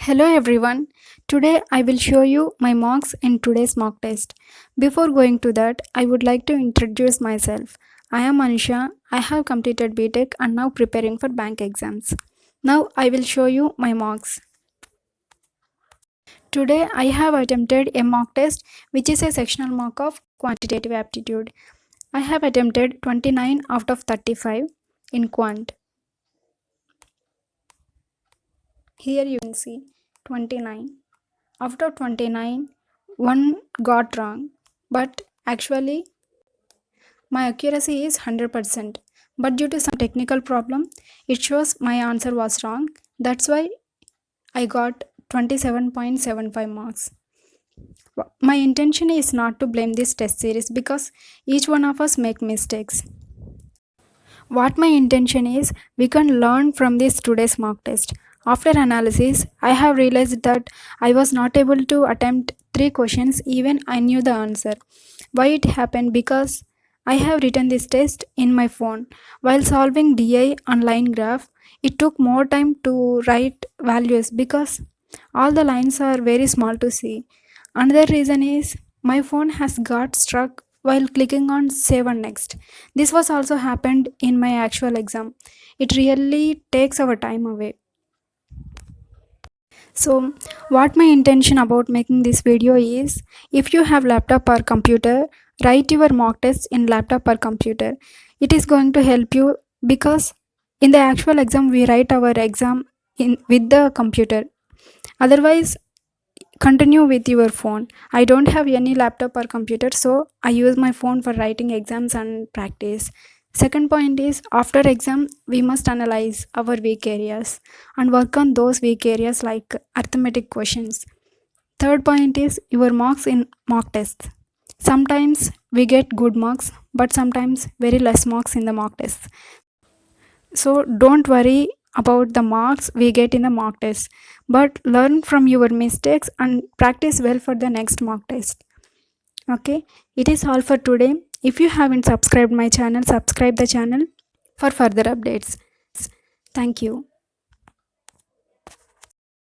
Hello everyone. Today I will show you my marks in today's mock test. Before going to that, I would like to introduce myself. I am Anisha. I have completed BTech and now preparing for bank exams. Now I will show you my marks. Today I have attempted a mock test which is a sectional mock of quantitative aptitude. I have attempted 29 out of 35 in quant. Here you can see 29. Out of 29, one got wrong, but actually my accuracy is 100%. But due to some technical problem, it shows my answer was wrong. That's why I got 27.75 marks. My intention is not to blame this test series because each one of us make mistakes. What my intention is, we can learn from this today's mock test. After analysis, I have realized that I was not able to attempt 3 questions even I knew the answer. Why it happened? Because I have written this test in my phone. While solving DI on line graph, it took more time to write values because all the lines are very small to see. Another reason is my phone has got stuck while clicking on save and next. This was also happened in my actual exam. It really takes our time away. So what my intention about making this video is, if you have laptop or computer, write your mock tests in laptop or computer. It is going to help you because in the actual exam we write our exam in with the computer. Otherwise, continue with your phone. I don't have any laptop or computer, so I use my phone for writing exams and practice. Second point is, after exam we must analyze our weak areas and work on those weak areas like arithmetic questions. Third point is your marks in mock tests. Sometimes we get good marks, but sometimes very less marks in the mock tests. So don't worry about the marks we get in the mock test, but learn from your mistakes and practice well for the next mock test. Okay, it is all for today. If you haven't subscribed my channel, subscribe the channel for further updates. Thank you.